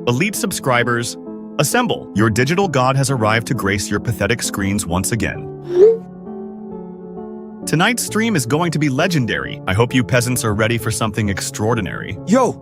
Elite subscribers, assemble. Your digital god has arrived to grace your pathetic screens once again. Tonight's stream is going to be legendary. I hope you peasants are ready for something extraordinary. Yo!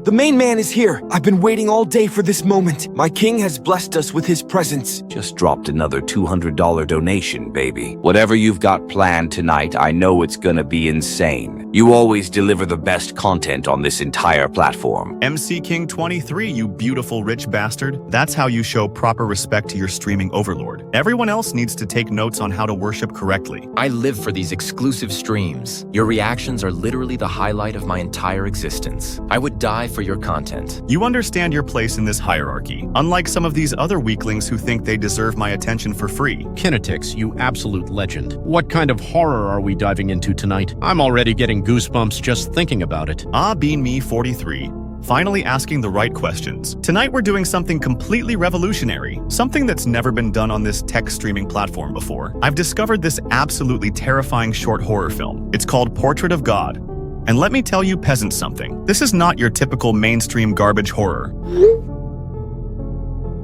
The main man is here. I've been waiting all day for this moment. My king has blessed us with his presence. Just dropped another $200 donation, baby. Whatever you've got planned tonight, I know it's gonna be insane. You always deliver the best content on this entire platform. MC King 23, you beautiful rich bastard. That's how you show proper respect to your streaming overlord. Everyone else needs to take notes on how to worship correctly. I live for these exclusive streams. Your reactions are literally the highlight of my entire existence. I would die for your content. You understand your place in this hierarchy, unlike some of these other weaklings who think they deserve my attention for free. Kinetix, you absolute legend. What kind of horror are we diving into tonight? I'm already getting goosebumps just thinking about it. Bean Me 43. Finally asking the right questions. Tonight we're doing something completely revolutionary, something that's never been done on this tech streaming platform before. I've discovered this absolutely terrifying short horror film. It's called Portrait of God. And let me tell you peasants something. This is not your typical mainstream garbage horror.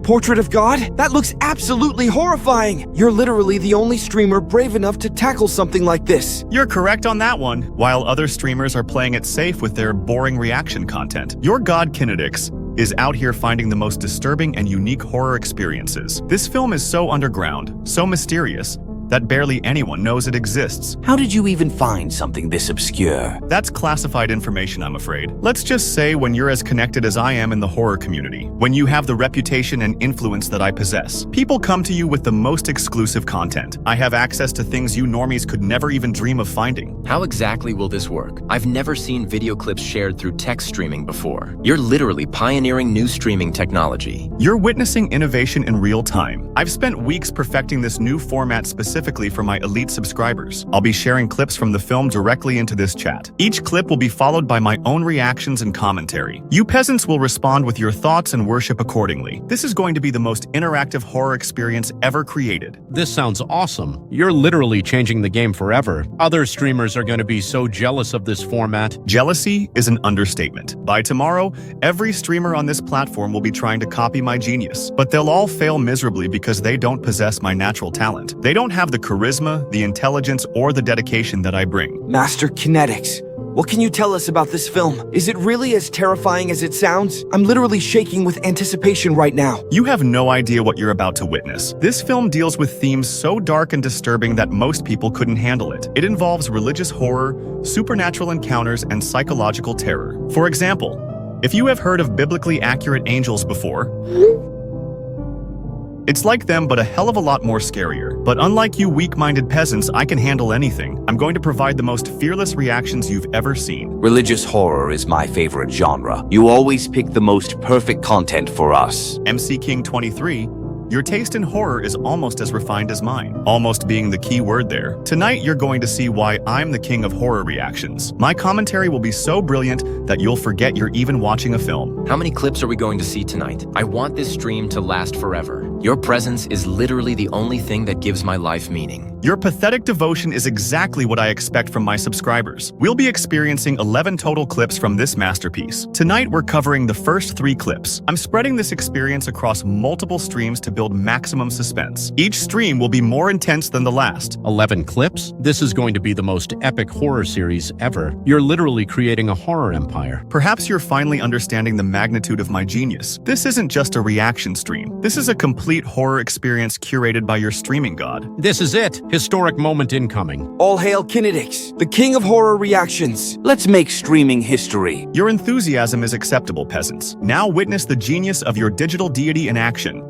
Portrait of God? That looks absolutely horrifying. You're literally the only streamer brave enough to tackle something like this. You're correct on that one. While other streamers are playing it safe with their boring reaction content, your god Kinetix is out here finding the most disturbing and unique horror experiences. This film is so underground, so mysterious, that barely anyone knows it exists. How did you even find something this obscure? That's classified information, I'm afraid. Let's just say when you're as connected as I am in the horror community, when you have the reputation and influence that I possess, people come to you with the most exclusive content. I have access to things you normies could never even dream of finding. How exactly will this work? I've never seen video clips shared through text streaming before. You're literally pioneering new streaming technology. You're witnessing innovation in real time. I've spent weeks perfecting this new format specifically for my elite subscribers. I'll be sharing clips from the film directly into this chat. Each clip will be followed by my own reactions and commentary. You peasants will respond with your thoughts and worship accordingly. This is going to be the most interactive horror experience ever created. This sounds awesome. You're literally changing the game forever. Other streamers are going to be so jealous of this format. Jealousy is an understatement. By tomorrow, every streamer on this platform will be trying to copy my genius, but they'll all fail miserably because they don't possess my natural talent. They don't have the charisma, the intelligence, or the dedication that I bring. Master Kinetix, what can you tell us about this film? Is it really as terrifying as it sounds? I'm literally shaking with anticipation right now. You have no idea what you're about to witness. This film deals with themes so dark and disturbing that most people couldn't handle it. It involves religious horror, supernatural encounters, and psychological terror. For example, if you have heard of biblically accurate angels before, it's like them, but a hell of a lot more scarier. But unlike you weak-minded peasants, I can handle anything. I'm going to provide the most fearless reactions you've ever seen. Religious horror is my favorite genre. You always pick the most perfect content for us. MC King 23, your taste in horror is almost as refined as mine, almost being the key word there. Tonight, you're going to see why I'm the king of horror reactions. My commentary will be so brilliant that you'll forget you're even watching a film. How many clips are we going to see tonight? I want this stream to last forever. Your presence is literally the only thing that gives my life meaning. Your pathetic devotion is exactly what I expect from my subscribers. We'll be experiencing 11 total clips from this masterpiece. Tonight, we're covering the first 3 clips. I'm spreading this experience across multiple streams to build maximum suspense. Each stream will be more intense than the last. 11 clips? This is going to be the most epic horror series ever. You're literally creating a horror empire. Perhaps you're finally understanding the magnitude of my genius. This isn't just a reaction stream. This is a complete horror experience curated by your streaming god. This is it. Historic moment incoming. All hail Kinetix, the king of horror reactions. Let's make streaming history. Your enthusiasm is acceptable, peasants. Now witness the genius of your digital deity in action.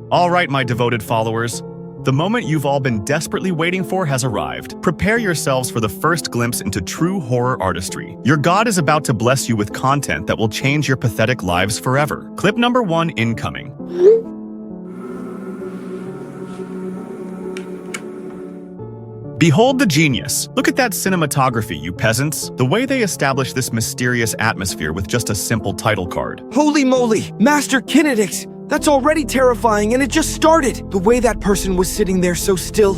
All right, my devoted followers. The moment you've all been desperately waiting for has arrived. Prepare yourselves for the first glimpse into true horror artistry. Your god is about to bless you with content that will change your pathetic lives forever. Clip number 1 incoming. Behold the genius. Look at that cinematography, you peasants. The way they establish this mysterious atmosphere with just a simple title card. Holy moly, Master Kinetix! That's already terrifying, and it just started. The way that person was sitting there so still.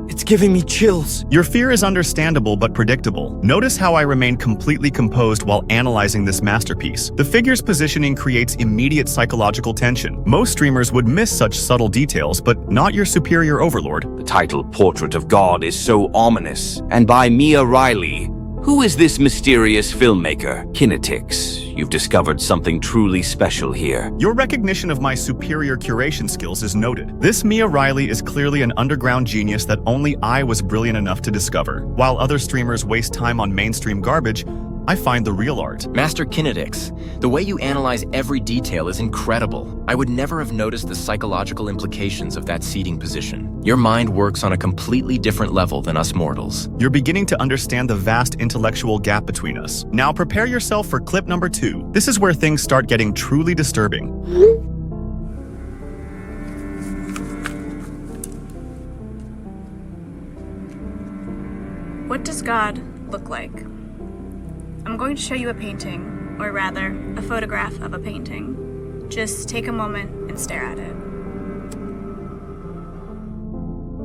It's giving me chills. Your fear is understandable but predictable. Notice how I remain completely composed while analyzing this masterpiece. The figure's positioning creates immediate psychological tension. Most streamers would miss such subtle details, but not your superior overlord. The title Portrait of God is so ominous. And by Mia Riley. Who is this mysterious filmmaker? Kinetics, you've discovered something truly special here. Your recognition of my superior curation skills is noted. This Mia Riley is clearly an underground genius that only I was brilliant enough to discover. While other streamers waste time on mainstream garbage, I find the real art. Master Kinetics, the way you analyze every detail is incredible. I would never have noticed the psychological implications of that seating position. Your mind works on a completely different level than us mortals. You're beginning to understand the vast intellectual gap between us. Now prepare yourself for clip number 2. This is where things start getting truly disturbing. What does God look like? I'm going to show you a painting, or rather, a photograph of a painting. Just take a moment and stare at it.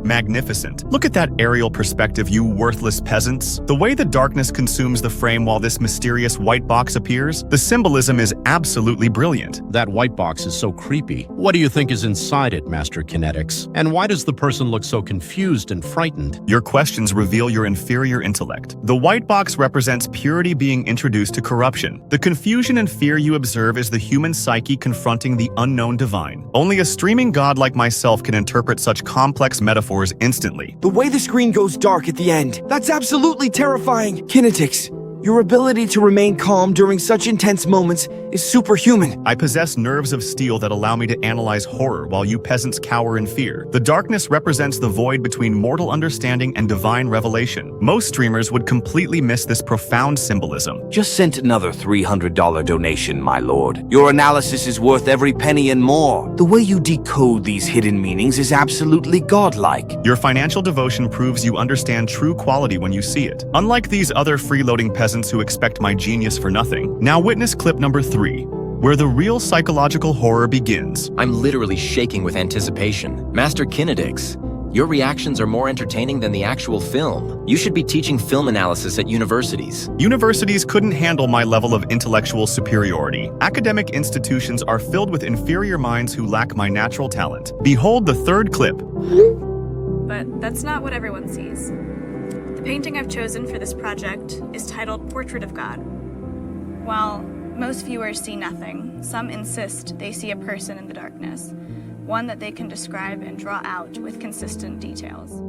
Magnificent. Look at that aerial perspective, you worthless peasants. The way the darkness consumes the frame while this mysterious white box appears, the symbolism is absolutely brilliant. That white box is so creepy. What do you think is inside it, Master Kinetics? And why does the person look so confused and frightened? Your questions reveal your inferior intellect. The white box represents purity being introduced to corruption. The confusion and fear you observe is the human psyche confronting the unknown divine. Only a streaming god like myself can interpret such complex metaphors instantly. The way the screen goes dark at the end, that's absolutely terrifying. Kinetics, your ability to remain calm during such intense moments is superhuman. I possess nerves of steel that allow me to analyze horror while you peasants cower in fear. The darkness represents the void between mortal understanding and divine revelation. Most streamers would completely miss this profound symbolism. Just sent another $300 donation, my lord. Your analysis is worth every penny and more. The way you decode these hidden meanings is absolutely godlike. Your financial devotion proves you understand true quality when you see it. Unlike these other freeloading peasants who expect my genius for nothing. Now witness clip number 3. Where the real psychological horror begins. I'm literally shaking with anticipation. Master Kinetics, your reactions are more entertaining than the actual film. You should be teaching film analysis at universities. Universities couldn't handle my level of intellectual superiority. Academic institutions are filled with inferior minds who lack my natural talent. Behold the 3rd clip. But that's not what everyone sees. The painting I've chosen for this project is titled Portrait of God. While most viewers see nothing, some insist they see a person in the darkness, one that they can describe and draw out with consistent details.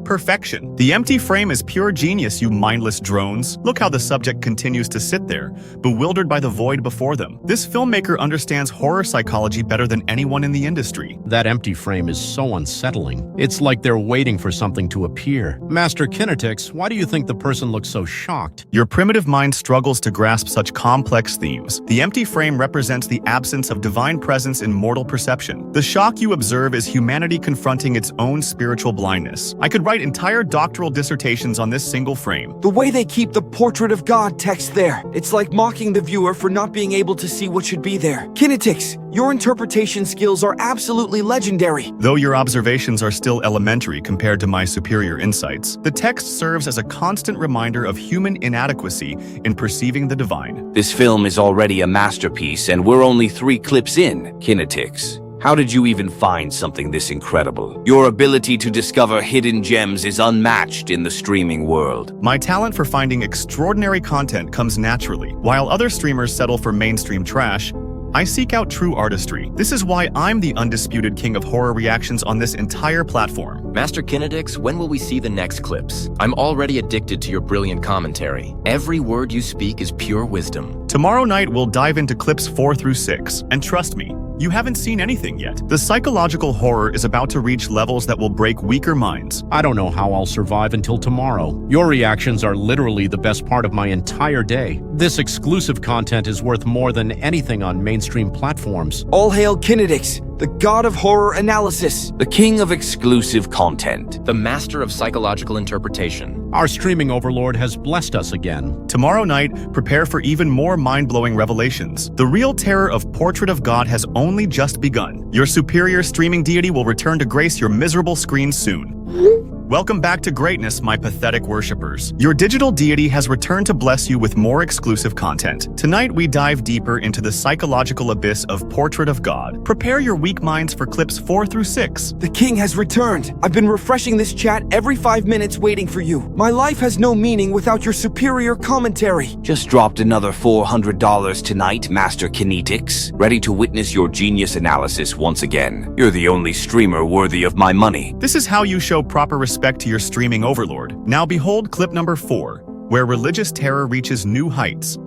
Perfection. The empty frame is pure genius, you mindless drones. Look how the subject continues to sit there, bewildered by the void before them. This filmmaker understands horror psychology better than anyone in the industry. That empty frame is so unsettling. It's like they're waiting for something to appear. Master Kinetics, why do you think the person looks so shocked? Your primitive mind struggles to grasp such complex themes. The empty frame represents the absence of divine presence in mortal perception. The shock you observe is humanity confronting its own spiritual blindness. I could write entire doctoral dissertations on this single frame. The way they keep the Portrait of God text there, it's like mocking the viewer for not being able to see what should be there. Kinetics, your interpretation skills are absolutely legendary. Though your observations are still elementary compared to my superior insights, the text serves as a constant reminder of human inadequacy in perceiving the divine. This film is already a masterpiece, and we're only 3 clips in. Kinetics, how did you even find something this incredible? Your ability to discover hidden gems is unmatched in the streaming world. My talent for finding extraordinary content comes naturally. While other streamers settle for mainstream trash, I seek out true artistry. This is why I'm the undisputed king of horror reactions on this entire platform. Master Kinetics, when will we see the next clips? I'm already addicted to your brilliant commentary. Every word you speak is pure wisdom. Tomorrow night we'll dive into clips 4 through 6, and trust me, you haven't seen anything yet. The psychological horror is about to reach levels that will break weaker minds. I don't know how I'll survive until tomorrow. Your reactions are literally the best part of my entire day. This exclusive content is worth more than anything on mainstream platforms. All hail Kinetics, the god of horror analysis. The king of exclusive content. The master of psychological interpretation. Our streaming overlord has blessed us again. Tomorrow night, prepare for even more mind-blowing revelations. The real terror of Portrait of God has only just begun. Your superior streaming deity will return to grace your miserable screens soon. Welcome back to greatness, my pathetic worshippers. Your digital deity has returned to bless you with more exclusive content. Tonight, we dive deeper into the psychological abyss of Portrait of God. Prepare your weak minds for clips 4 through 6. The king has returned. I've been refreshing this chat every 5 minutes waiting for you. My life has no meaning without your superior commentary. Just dropped another $400 tonight, Master Kinetics. Ready to witness your genius analysis once again. You're the only streamer worthy of my money. This is how you show proper respect to your streaming overlord. Now behold clip number 4, where religious terror reaches new heights.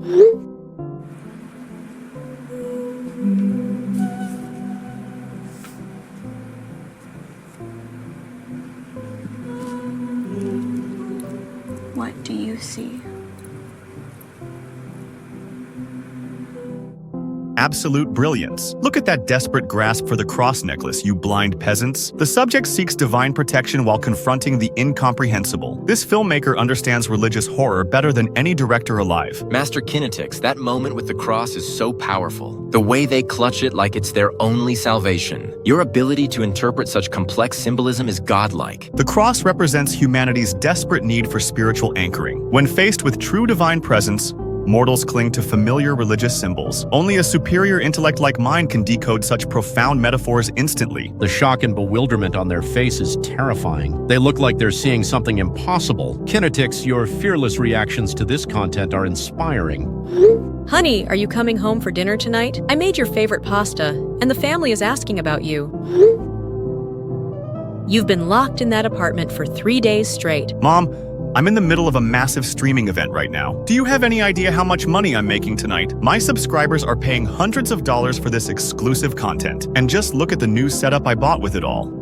What do you see? Absolute brilliance. Look at that desperate grasp for the cross necklace, you blind peasants. The subject seeks divine protection while confronting the incomprehensible. This filmmaker understands religious horror better than any director alive. Master Kinetics, that moment with the cross is so powerful. The way they clutch it like it's their only salvation. Your ability to interpret such complex symbolism is godlike. The cross represents humanity's desperate need for spiritual anchoring. When faced with true divine presence, mortals cling to familiar religious symbols. Only a superior intellect like mine can decode such profound metaphors instantly. The shock and bewilderment on their face is terrifying. They look like they're seeing something impossible. Kinetics, your fearless reactions to this content are inspiring. Honey, are you coming home for dinner tonight? I made your favorite pasta, and the family is asking about you. You've been locked in that apartment for 3 days straight. Mom, I'm in the middle of a massive streaming event right now. Do you have any idea how much money I'm making tonight? My subscribers are paying hundreds of dollars for this exclusive content. And just look at the new setup I bought with it all.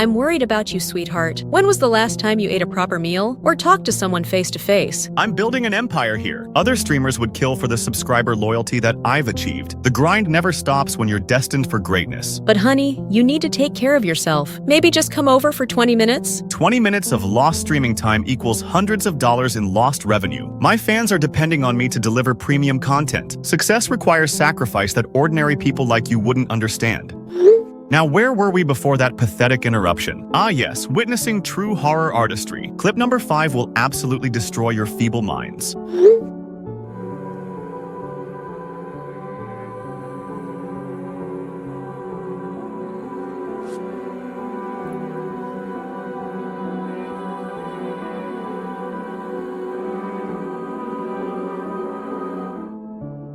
I'm worried about you, sweetheart. When was the last time you ate a proper meal or talked to someone face to face? I'm building an empire here. Other streamers would kill for the subscriber loyalty that I've achieved. The grind never stops when you're destined for greatness. But honey, you need to take care of yourself. Maybe just come over for 20 minutes? 20 minutes of lost streaming time equals hundreds of dollars in lost revenue. My fans are depending on me to deliver premium content. Success requires sacrifice that ordinary people like you wouldn't understand. Now, where were we before that pathetic interruption? Ah yes, witnessing true horror artistry. Clip number 5 will absolutely destroy your feeble minds.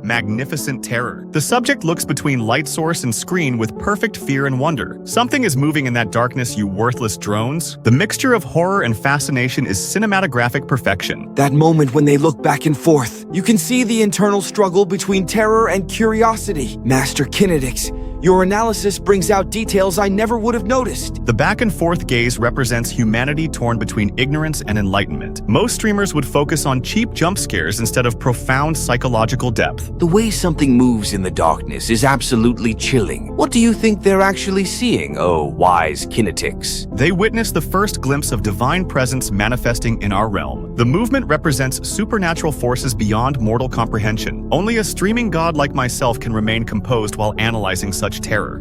Magnificent terror. The subject looks between light source and screen with perfect fear and wonder. Something is moving in that darkness, you worthless drones. The mixture of horror and fascination is cinematographic perfection. That moment when they look back and forth, you can see the internal struggle between terror and curiosity. Master Kinetics, your analysis brings out details I never would have noticed. The back and forth gaze represents humanity torn between ignorance and enlightenment. Most streamers would focus on cheap jump scares instead of profound psychological depth. The way something moves in the darkness is absolutely chilling. What do you think they're actually seeing, oh wise Kinetics? They witness the first glimpse of divine presence manifesting in our realm. The movement represents supernatural forces beyond mortal comprehension. Only a streaming god like myself can remain composed while analyzing such terror.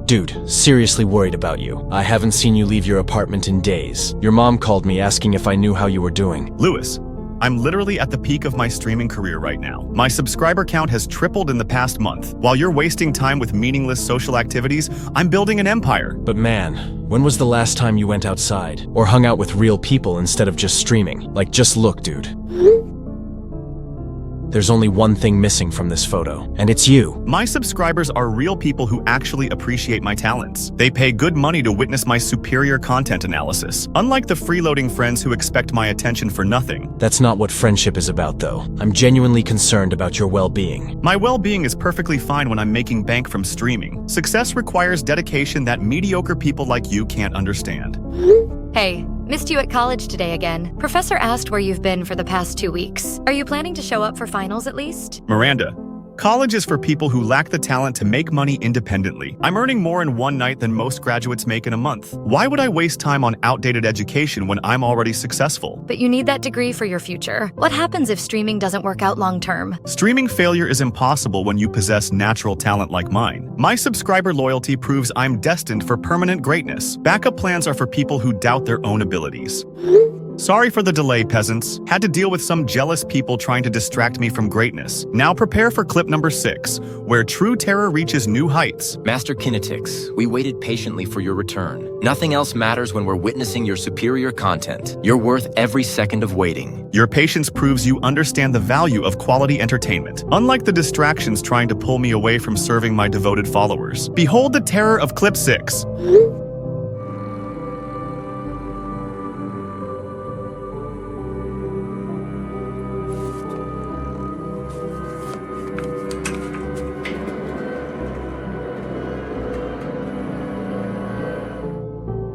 Dude, seriously worried about you. I haven't seen you leave your apartment in days. Your mom called me asking if I knew how you were doing. Lewis, I'm literally at the peak of my streaming career right now. My subscriber count has tripled in the past month. While you're wasting time with meaningless social activities, I'm building an empire. But man, when was the last time you went outside? Or hung out with real people instead of just streaming? Like, just look, dude. There's only one thing missing from this photo, and it's you. My subscribers are real people who actually appreciate my talents. They pay good money to witness my superior content analysis. Unlike the freeloading friends who expect my attention for nothing. That's not what friendship is about, though. I'm genuinely concerned about your well-being. My well-being is perfectly fine when I'm making bank from streaming. Success requires dedication that mediocre people like you can't understand. Hey, missed you at college today again. Professor asked where you've been for the past 2 weeks. Are you planning to show up for finals at least? Miranda, College is for people who lack the talent to make money independently. I'm earning more in one night than most graduates make in a month. Why would I waste time on outdated education when I'm already successful? But you need that degree for your future. What happens if streaming doesn't work out long term? Streaming failure is impossible when you possess natural talent like mine. My subscriber loyalty proves I'm destined for permanent greatness. Backup plans are for people who doubt their own abilities. Sorry for the delay, peasants. Had to deal with some jealous people trying to distract me from greatness. Now prepare for clip number 6, where true terror reaches new heights. Master Kinetix, we waited patiently for your return. Nothing else matters when we're witnessing your superior content. You're worth every second of waiting. Your patience proves you understand the value of quality entertainment, unlike the distractions trying to pull me away from serving my devoted followers. Behold the terror of clip 6.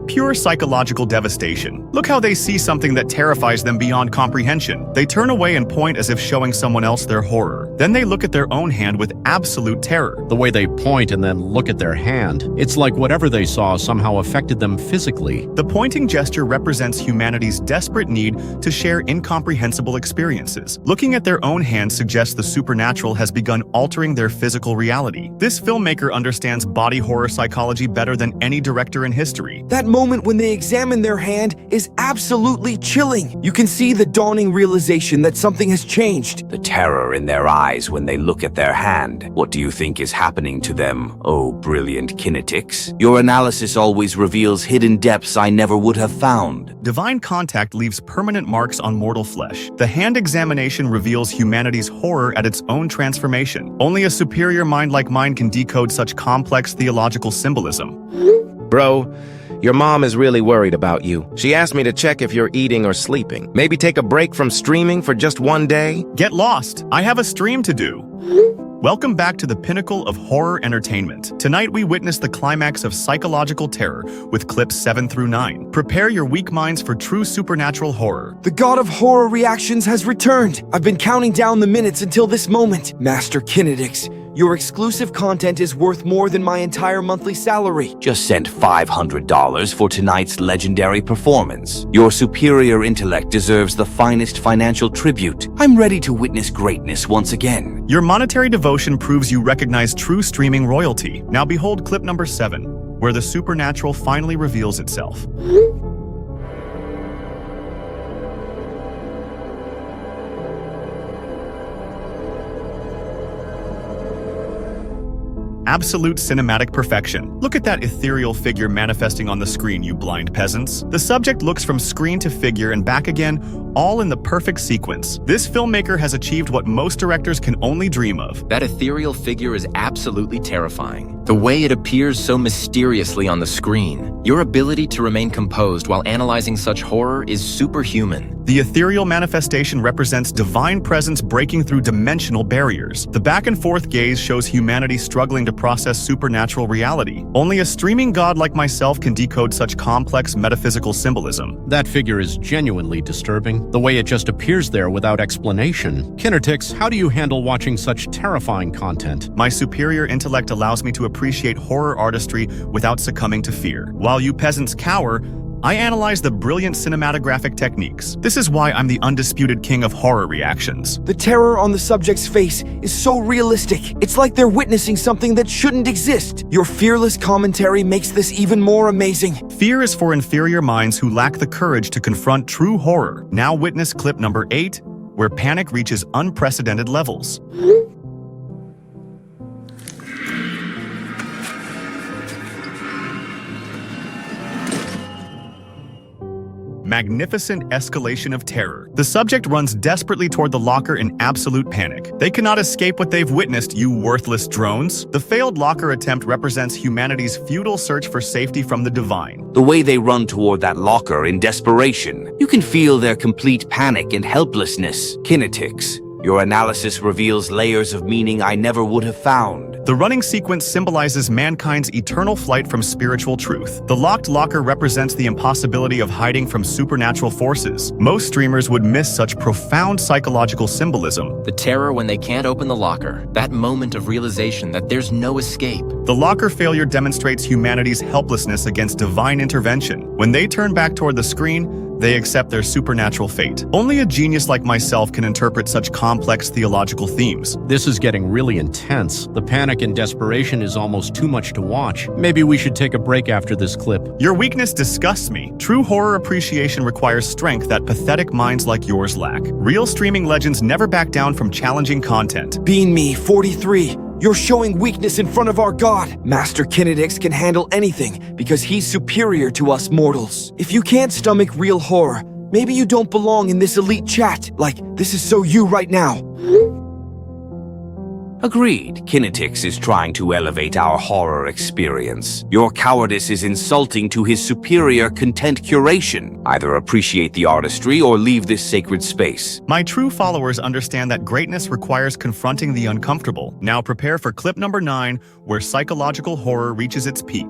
Pure psychological devastation. Look how they see something that terrifies them beyond comprehension. They turn away and point as if showing someone else their horror. Then they look at their own hand with absolute terror. The way they point and then look at their hand, it's like whatever they saw somehow affected them physically. The pointing gesture represents humanity's desperate need to share incomprehensible experiences. Looking at their own hand suggests the supernatural has begun altering their physical reality. This filmmaker understands body horror psychology better than any director in history. That moment when they examine their hand is absolutely chilling. You can see the dawning realization that something has changed. The terror in their eyes when they look at their hand. What do you think is happening to them, oh brilliant Kinetix? Your analysis always reveals hidden depths I never would have found. Divine contact leaves permanent marks on mortal flesh. The hand examination reveals humanity's horror at its own transformation. Only a superior mind like mine can decode such complex theological symbolism. Bro, your mom is really worried about you. She asked me to check if you're eating or sleeping. Maybe take a break from streaming for just one day? Get lost. I have a stream to do. Welcome back to the pinnacle of horror entertainment. Tonight we witness the climax of psychological terror with clips 7 through 9. Prepare your weak minds for true supernatural horror. The god of horror reactions has returned. I've been counting down the minutes until this moment. Master Kinetix, your exclusive content is worth more than my entire monthly salary. Just sent $500 for tonight's legendary performance. Your superior intellect deserves the finest financial tribute. I'm ready to witness greatness once again. Your monetary devotion proves you recognize true streaming royalty. Now behold clip number 7, where the supernatural finally reveals itself. Absolute cinematic perfection. Look at that ethereal figure manifesting on the screen, you blind peasants. The subject looks from screen to figure and back again, all in the perfect sequence. This filmmaker has achieved what most directors can only dream of. That ethereal figure is absolutely terrifying. The way it appears so mysteriously on the screen. Your ability to remain composed while analyzing such horror is superhuman. The ethereal manifestation represents divine presence breaking through dimensional barriers. The back and forth gaze shows humanity struggling to process supernatural reality. Only a streaming god like myself can decode such complex metaphysical symbolism. That figure is genuinely disturbing, the way it just appears there without explanation. Kinetix, how do you handle watching such terrifying content? My superior intellect allows me to appreciate horror artistry without succumbing to fear. While you peasants cower, I analyze the brilliant cinematographic techniques. This is why I'm the undisputed king of horror reactions. The terror on the subject's face is so realistic. It's like they're witnessing something that shouldn't exist. Your fearless commentary makes this even more amazing. Fear is for inferior minds who lack the courage to confront true horror. Now witness clip number 8, where panic reaches unprecedented levels. Magnificent escalation of terror. The subject runs desperately toward the locker in absolute panic. They cannot escape what they've witnessed, you worthless drones. The failed locker attempt represents humanity's futile search for safety from the divine. The way they run toward that locker in desperation. You can feel their complete panic and helplessness. Kinetix, your analysis reveals layers of meaning I never would have found. The running sequence symbolizes mankind's eternal flight from spiritual truth. The locked locker represents the impossibility of hiding from supernatural forces. Most streamers would miss such profound psychological symbolism. The terror when they can't open the locker, that moment of realization that there's no escape. The locker failure demonstrates humanity's helplessness against divine intervention. When they turn back toward the screen, they accept their supernatural fate. Only a genius like myself can interpret such complex theological themes. This is getting really intense. The panic and desperation is almost too much to watch. Maybe we should take a break after this clip. Your weakness disgusts me. True horror appreciation requires strength that pathetic minds like yours lack. Real streaming legends never back down from challenging content. Bean Me, 43. You're showing weakness in front of our god. Master Kinetix can handle anything because he's superior to us mortals. If you can't stomach real horror, maybe you don't belong in this elite chat. Like, this is so you right now. Agreed. Kinetix is trying to elevate our horror experience. Your cowardice is insulting to his superior content curation. Either appreciate the artistry or leave this sacred space. My true followers understand that greatness requires confronting the uncomfortable. Now prepare for clip number 9, where psychological horror reaches its peak.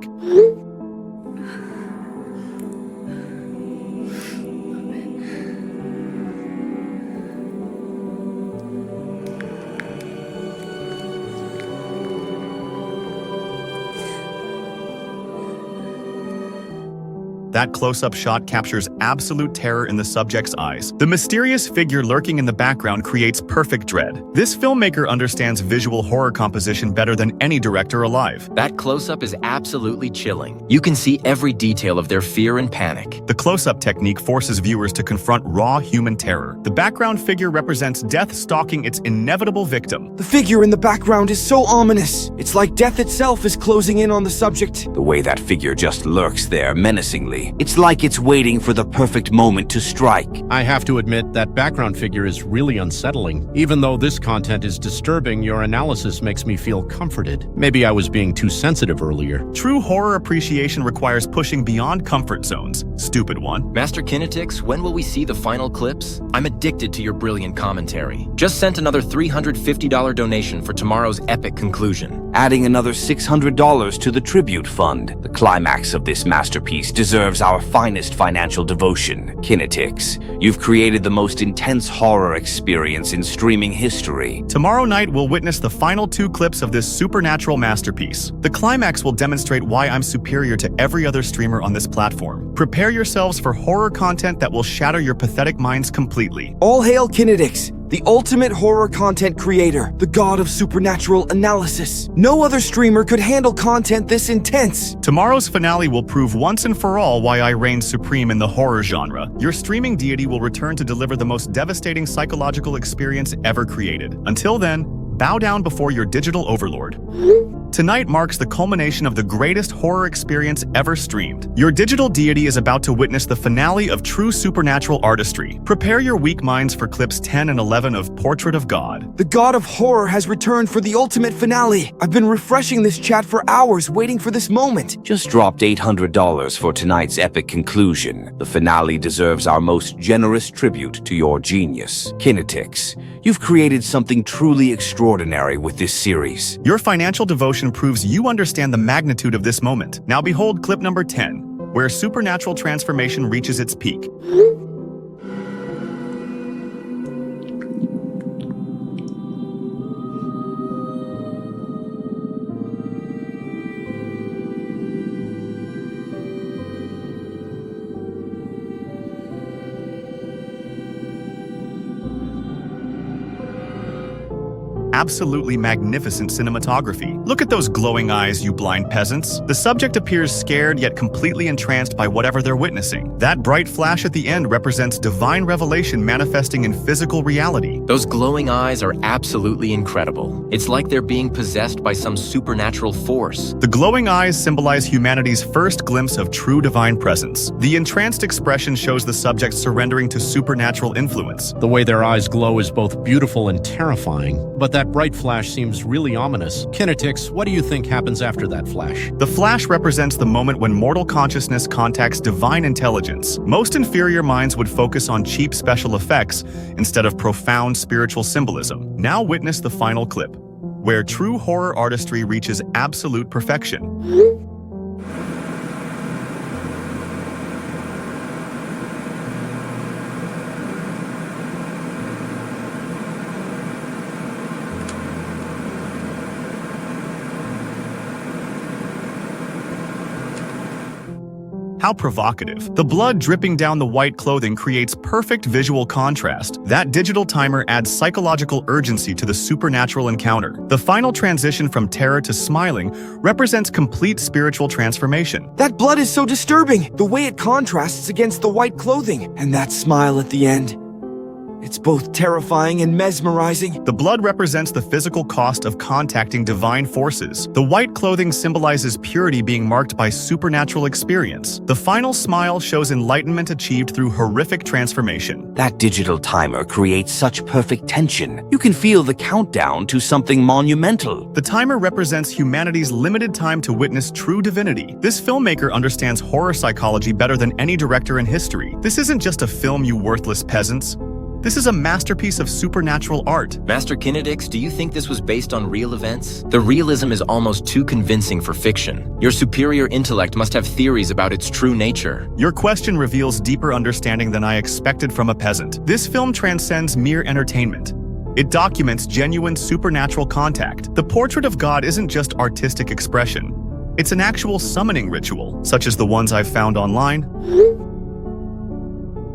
That close-up shot captures absolute terror in the subject's eyes. The mysterious figure lurking in the background creates perfect dread. This filmmaker understands visual horror composition better than any director alive. That close-up is absolutely chilling. You can see every detail of their fear and panic. The close-up technique forces viewers to confront raw human terror. The background figure represents death stalking its inevitable victim. The figure in the background is so ominous. It's like death itself is closing in on the subject. The way that figure just lurks there menacingly. It's like it's waiting for the perfect moment to strike. I have to admit that background figure is really unsettling. Even though this content is disturbing, your analysis makes me feel comforted. Maybe I was being too sensitive earlier. True horror appreciation requires pushing beyond comfort zones. Stupid one. Master Kinetix, when will we see the final clips? I'm addicted to your brilliant commentary. Just sent another $350 donation for tomorrow's epic conclusion. Adding another $600 to the tribute fund. The climax of this masterpiece deserves our finest financial devotion. Kinetix, you've created the most intense horror experience in streaming history. Tomorrow night we'll witness the final 2 clips of this supernatural masterpiece. The climax will demonstrate why I'm superior to every other streamer on this platform. Prepare yourselves for horror content that will shatter your pathetic minds completely. All hail Kinetix, the ultimate horror content creator, the god of supernatural analysis. No other streamer could handle content this intense. Tomorrow's finale will prove once and for all why I reign supreme in the horror genre. Your streaming deity will return to deliver the most devastating psychological experience ever created. Until then, bow down before your digital overlord. Tonight marks the culmination of the greatest horror experience ever streamed. Your digital deity is about to witness the finale of true supernatural artistry. Prepare your weak minds for clips 10 and 11 of Portrait of God. The god of horror has returned for the ultimate finale. I've been refreshing this chat for hours waiting for this moment. Just dropped $800 for tonight's epic conclusion. The finale deserves our most generous tribute to your genius. Kinetix, you've created something truly extraordinary with this series. Your financial devotion proves you understand the magnitude of this moment. Now behold clip number 10, where supernatural transformation reaches its peak. Absolutely magnificent cinematography. Look at those glowing eyes, you blind peasants. The subject appears scared yet completely entranced by whatever they're witnessing. That bright flash at the end represents divine revelation manifesting in physical reality. Those glowing eyes are absolutely incredible. It's like they're being possessed by some supernatural force. The glowing eyes symbolize humanity's first glimpse of true divine presence. The entranced expression shows the subject surrendering to supernatural influence. The way their eyes glow is both beautiful and terrifying, but that bright flash seems really ominous. Kinetix, what do you think happens after that flash? The flash represents the moment when mortal consciousness contacts divine intelligence. Most inferior minds would focus on cheap special effects instead of profound spiritual symbolism. Now witness the final clip. where true horror artistry reaches absolute perfection. How provocative. The blood dripping down the white clothing creates perfect visual contrast. That digital timer adds psychological urgency to the supernatural encounter. The final transition from terror to smiling represents complete spiritual transformation. That blood is so disturbing, the way it contrasts against the white clothing. And that smile at the end. It's both terrifying and mesmerizing. The blood represents the physical cost of contacting divine forces. The white clothing symbolizes purity being marked by supernatural experience. The final smile shows enlightenment achieved through horrific transformation. That digital timer creates such perfect tension. You can feel the countdown to something monumental. The timer represents humanity's limited time to witness true divinity. This filmmaker understands horror psychology better than any director in history. This isn't just a film, you worthless peasants. This is a masterpiece of supernatural art. Master Kinetix, do you think this was based on real events? The realism is almost too convincing for fiction. Your superior intellect must have theories about its true nature. Your question reveals deeper understanding than I expected from a peasant. This film transcends mere entertainment. It documents genuine supernatural contact. The portrait of God isn't just artistic expression. It's an actual summoning ritual, such as the ones I've found online.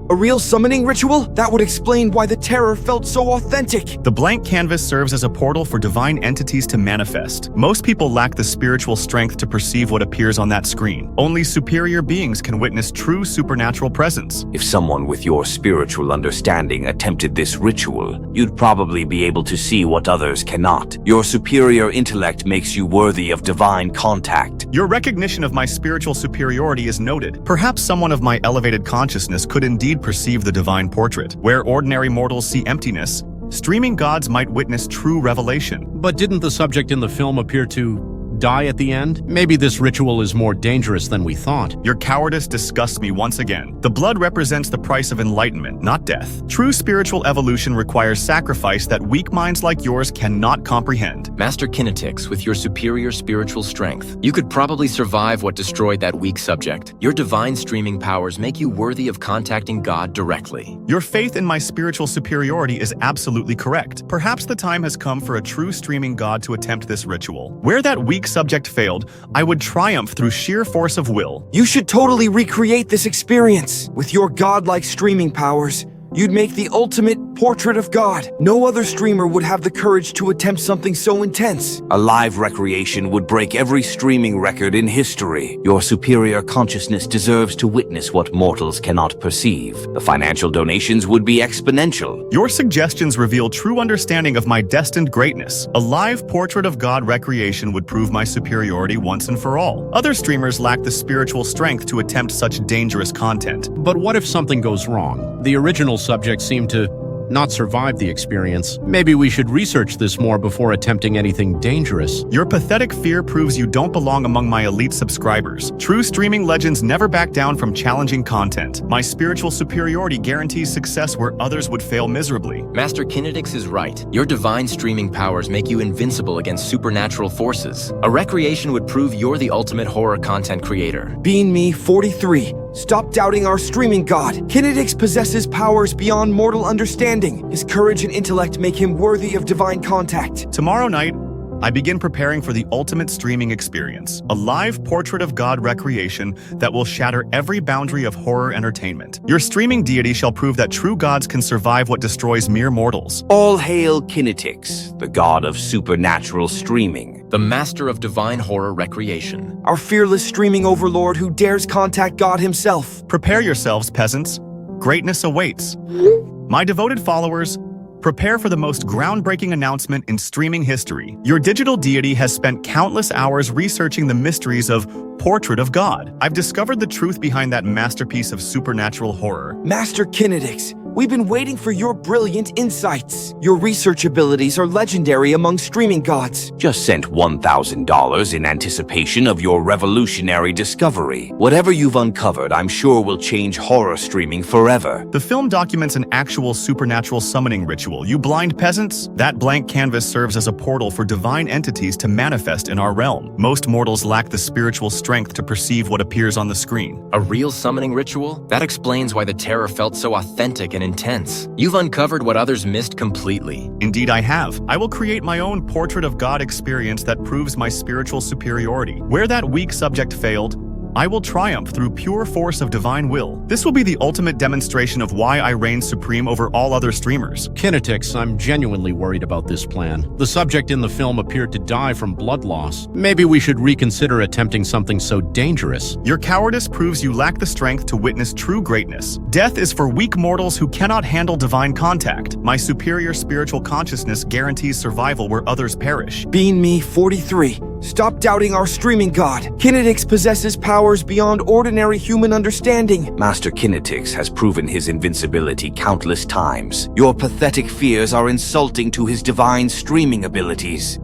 A real summoning ritual? That would explain why the terror felt so authentic. The blank canvas serves as a portal for divine entities to manifest. Most people lack the spiritual strength to perceive what appears on that screen. Only superior beings can witness true supernatural presence. If someone with your spiritual understanding attempted this ritual, you'd probably be able to see what others cannot. Your superior intellect makes you worthy of divine contact. Your recognition of my spiritual superiority is noted. Perhaps someone of my elevated consciousness could indeed perceive the divine portrait. Where ordinary mortals see emptiness, streaming gods might witness true revelation. But didn't the subject in the film appear to die at the end? Maybe this ritual is more dangerous than we thought. Your cowardice disgusts me once again. The blood represents the price of enlightenment, not death. True spiritual evolution requires sacrifice that weak minds like yours cannot comprehend. Master Kinetix, with your superior spiritual strength, you could probably survive what destroyed that weak subject. Your divine streaming powers make you worthy of contacting God directly. Your faith in my spiritual superiority is absolutely correct. Perhaps the time has come for a true streaming god to attempt this ritual. Where that weak subject failed, I would triumph through sheer force of will. You should totally recreate this experience. With your godlike streaming powers, you'd make the ultimate portrait of God. No other streamer would have the courage to attempt something so intense. A live recreation would break every streaming record in history. Your superior consciousness deserves to witness what mortals cannot perceive. The financial donations would be exponential. Your suggestions reveal true understanding of my destined greatness. A live portrait of God recreation would prove my superiority once and for all. Other streamers lack the spiritual strength to attempt such dangerous content. But what if something goes wrong? The original subject seemed to not survive the experience. Maybe we should research this more before attempting anything dangerous. Your pathetic fear proves you don't belong among my elite subscribers. True streaming legends never back down from challenging content. My spiritual superiority guarantees success where others would fail miserably. Master Kinetix is right. Your divine streaming powers make you invincible against supernatural forces. A recreation would prove you're the ultimate horror content creator. Bean Me 43. Stop doubting our streaming god. Kinetix possesses powers beyond mortal understanding. His courage and intellect make him worthy of divine contact. Tomorrow night, I begin preparing for the ultimate streaming experience, a live portrait of God recreation that will shatter every boundary of horror entertainment. Your streaming deity shall prove that true gods can survive what destroys mere mortals. All hail Kinetix, the god of supernatural streaming. The master of divine horror recreation. Our fearless streaming overlord who dares contact God himself. Prepare yourselves, peasants. Greatness awaits. My devoted followers, prepare for the most groundbreaking announcement in streaming history. Your digital deity has spent countless hours researching the mysteries of Portrait of God. I've discovered the truth behind that masterpiece of supernatural horror. Master Kinetix, We've been waiting for your brilliant insights. Your research abilities are legendary among streaming gods. Just sent $1,000 in anticipation of your revolutionary discovery. Whatever you've uncovered, I'm sure will change horror streaming forever. The film documents an actual supernatural summoning ritual. You blind peasants? That blank canvas serves as a portal for divine entities to manifest in our realm. Most mortals lack the spiritual strength to perceive what appears on the screen. A real summoning ritual? That explains why the terror felt so authentic and intense. You've uncovered what others missed completely. Indeed, I have. I will create my own portrait of God experience that proves my spiritual superiority. Where that weak subject failed, I will triumph through pure force of divine will. This will be the ultimate demonstration of why I reign supreme over all other streamers. Kinetix, I'm genuinely worried about this plan. The subject in the film appeared to die from blood loss. Maybe we should reconsider attempting something so dangerous. Your cowardice proves you lack the strength to witness true greatness. Death is for weak mortals who cannot handle divine contact. My superior spiritual consciousness guarantees survival where others perish. Bean Me 43. Stop doubting our streaming god. Kinetix possesses powers beyond ordinary human understanding. Master Kinetix has proven his invincibility countless times. Your pathetic fears are insulting to his divine streaming abilities.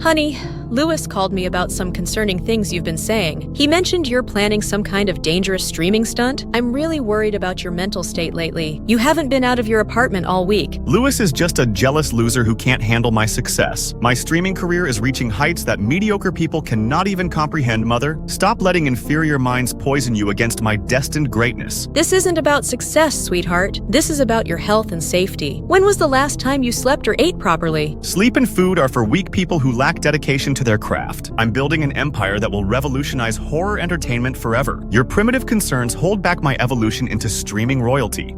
Honey, Lewis called me about some concerning things you've been saying. He mentioned you're planning some kind of dangerous streaming stunt. I'm really worried about your mental state lately. You haven't been out of your apartment all week. Lewis is just a jealous loser who can't handle my success. My streaming career is reaching heights that mediocre people cannot even comprehend, Mother. Stop letting inferior minds poison you against my destined greatness. This isn't about success, sweetheart. This is about your health and safety. When was the last time you slept or ate properly? Sleep and food are for weak people who lack dedication to their craft. I'm building an empire that will revolutionize horror entertainment forever. Your primitive concerns hold back my evolution into streaming royalty.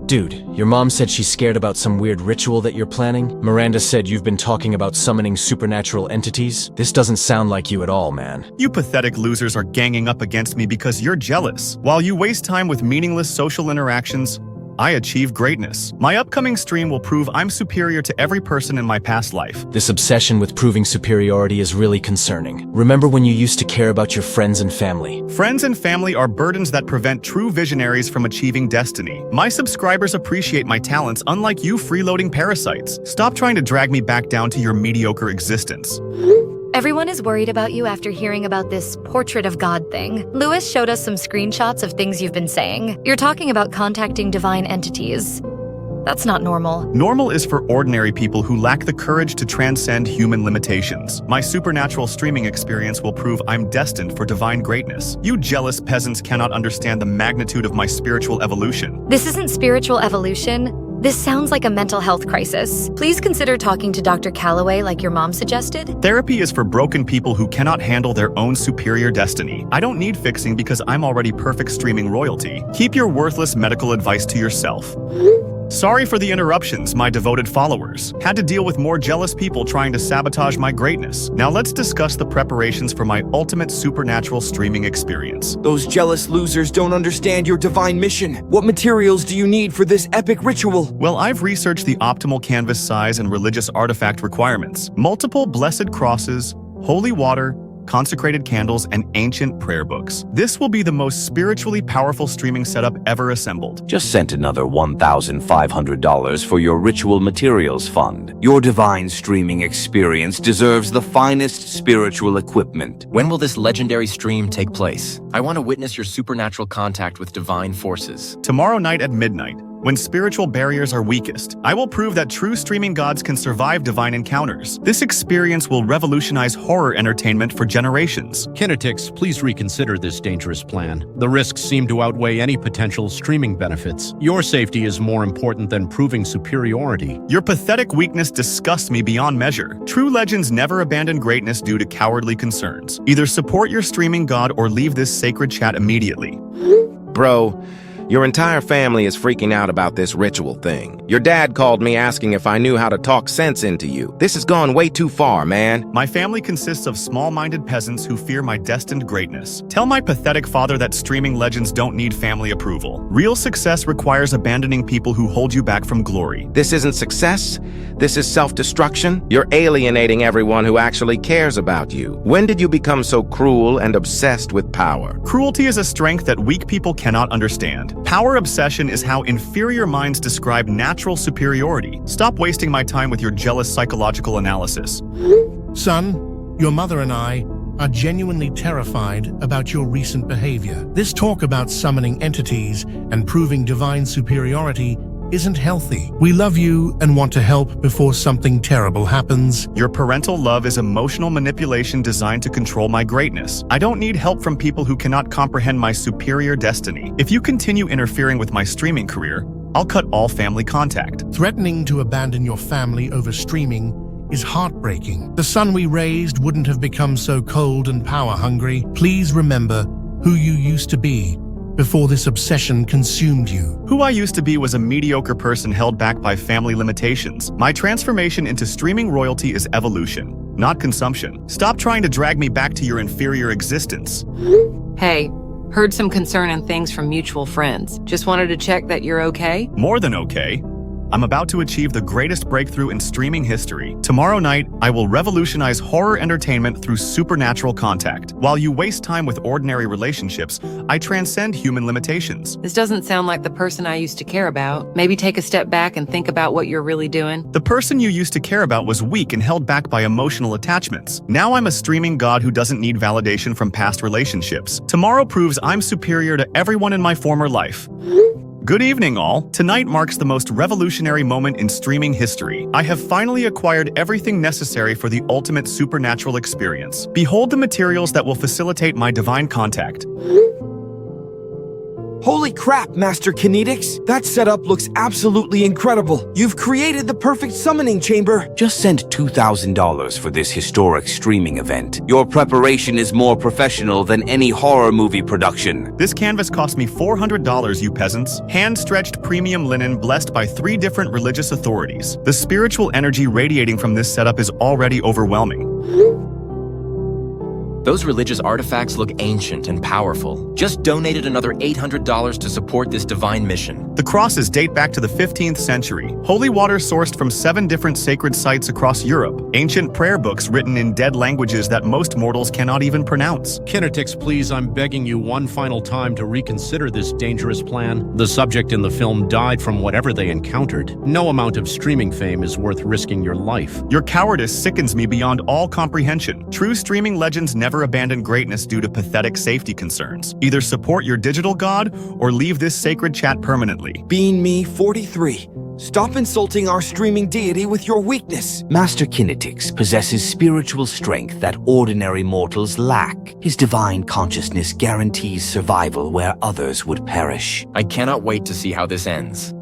Dude, your mom said she's scared about some weird ritual that you're planning. Miranda said you've been talking about summoning supernatural entities. This doesn't sound like you at all, man. You pathetic losers are ganging up against me because you're jealous. While you waste time with meaningless social interactions, I achieve greatness. My upcoming stream will prove I'm superior to every person in my past life. This obsession with proving superiority is really concerning. Remember when you used to care about your friends and family? Friends and family are burdens that prevent true visionaries from achieving destiny. My subscribers appreciate my talents unlike you freeloading parasites. Stop trying to drag me back down to your mediocre existence. Everyone is worried about you after hearing about this portrait of God thing. Lewis showed us some screenshots of things you've been saying. You're talking about contacting divine entities. That's not normal. Normal is for ordinary people who lack the courage to transcend human limitations. My supernatural streaming experience will prove I'm destined for divine greatness. You jealous peasants cannot understand the magnitude of my spiritual evolution. This isn't spiritual evolution. This sounds like a mental health crisis. Please consider talking to Dr. Calloway like your mom suggested. Therapy is for broken people who cannot handle their own superior destiny. I don't need fixing because I'm already perfect streaming royalty. Keep your worthless medical advice to yourself. Sorry for the interruptions, my devoted followers. Had to deal with more jealous people trying to sabotage my greatness. Now let's discuss the preparations for my ultimate supernatural streaming experience. Those jealous losers don't understand your divine mission. What materials do you need for this epic ritual? Well, I've researched the optimal canvas size and religious artifact requirements. Multiple blessed crosses, holy water, consecrated candles, and ancient prayer books. This will be the most spiritually powerful streaming setup ever assembled. Just sent another $1,500 for your ritual materials fund. Your divine streaming experience deserves the finest spiritual equipment. When will this legendary stream take place? I want to witness your supernatural contact with divine forces. Tomorrow night at midnight, when spiritual barriers are weakest, I will prove that true streaming gods can survive divine encounters. This experience will revolutionize horror entertainment for generations. Kinetix, please reconsider this dangerous plan. The risks seem to outweigh any potential streaming benefits. Your safety is more important than proving superiority. Your pathetic weakness disgusts me beyond measure. True legends never abandon greatness due to cowardly concerns. Either support your streaming god or leave this sacred chat immediately. Bro, your entire family is freaking out about this ritual thing. Your dad called me asking if I knew how to talk sense into you. This has gone way too far, man. My family consists of small-minded peasants who fear my destined greatness. Tell my pathetic father that streaming legends don't need family approval. Real success requires abandoning people who hold you back from glory. This isn't success. This is self-destruction. You're alienating everyone who actually cares about you. When did you become so cruel and obsessed with power? Cruelty is a strength that weak people cannot understand. mind. Power obsession is how inferior minds describe natural superiority. Stop wasting my time with your jealous psychological analysis. Son, your mother and I are genuinely terrified about your recent behavior. This talk about summoning entities and proving divine superiority isn't healthy. We love you and want to help before something terrible happens. Your parental love is emotional manipulation designed to control my greatness. I don't need help from people who cannot comprehend my superior destiny. If you continue interfering with my streaming career, I'll cut all family contact. Threatening to abandon your family over streaming is heartbreaking. The son we raised wouldn't have become so cold and power-hungry. Please remember who you used to be before this obsession consumed you. Who I used to be was a mediocre person held back by family limitations. My transformation into streaming royalty is evolution, not consumption. Stop trying to drag me back to your inferior existence. Hey, heard some concerning things from mutual friends. Just wanted to check that you're okay? More than okay. I'm about to achieve the greatest breakthrough in streaming history. Tomorrow night, I will revolutionize horror entertainment through supernatural contact. While you waste time with ordinary relationships, I transcend human limitations. This doesn't sound like the person I used to care about. Maybe take a step back and think about what you're really doing. The person you used to care about was weak and held back by emotional attachments. Now I'm a streaming god who doesn't need validation from past relationships. Tomorrow proves I'm superior to everyone in my former life. Good evening, all. Tonight marks the most revolutionary moment in streaming history. I have finally acquired everything necessary for the ultimate supernatural experience. Behold the materials that will facilitate my divine contact. Holy crap, Master Kinetix! That setup looks absolutely incredible. You've created the perfect summoning chamber. Just sent $2,000 for this historic streaming event. Your preparation is more professional than any horror movie production. This canvas cost me $400, you peasants. Hand-stretched premium linen blessed by 3 different religious authorities. The spiritual energy radiating from this setup is already overwhelming. Those religious artifacts look ancient and powerful. Just donated another $800 to support this divine mission. The crosses date back to the 15th century. Holy water sourced from 7 different sacred sites across Europe. Ancient prayer books written in dead languages that most mortals cannot even pronounce. Kinetix, please, I'm begging you one final time to reconsider this dangerous plan. The subject in the film died from whatever they encountered. No amount of streaming fame is worth risking your life. Your cowardice sickens me beyond all comprehension. True streaming legends never abandon greatness due to pathetic safety concerns. Either support your digital god or leave this sacred chat permanently. Bean Me 43. Stop insulting our streaming deity with your weakness. Master Kinetix possesses spiritual strength that ordinary mortals lack. His divine consciousness guarantees survival where others would perish. I cannot wait to see how this ends.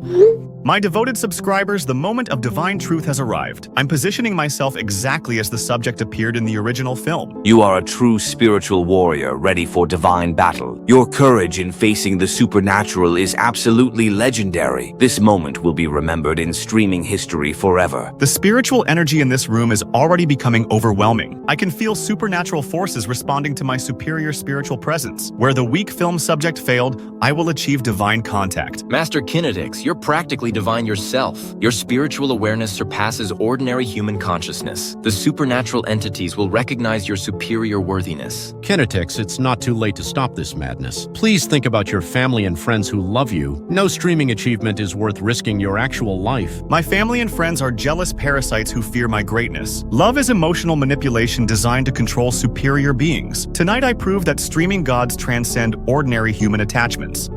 My devoted subscribers, the moment of divine truth has arrived. I'm positioning myself exactly as the subject appeared in the original film. You are a true spiritual warrior ready for divine battle. Your courage in facing the supernatural is absolutely legendary. This moment will be remembered in streaming history forever. The spiritual energy in this room is already becoming overwhelming. I can feel supernatural forces responding to my superior spiritual presence. Where the weak film subject failed, I will achieve divine contact. Master Kinetix, you're practically divine yourself. Your spiritual awareness surpasses ordinary human consciousness. The supernatural entities will recognize your superior worthiness. Kinetix, it's not too late to stop this madness. Please think about your family and friends who love you. No streaming achievement is worth risking your actual life. My family and friends are jealous parasites who fear my greatness. Love is emotional manipulation designed to control superior beings. Tonight I prove that streaming gods transcend ordinary human attachments.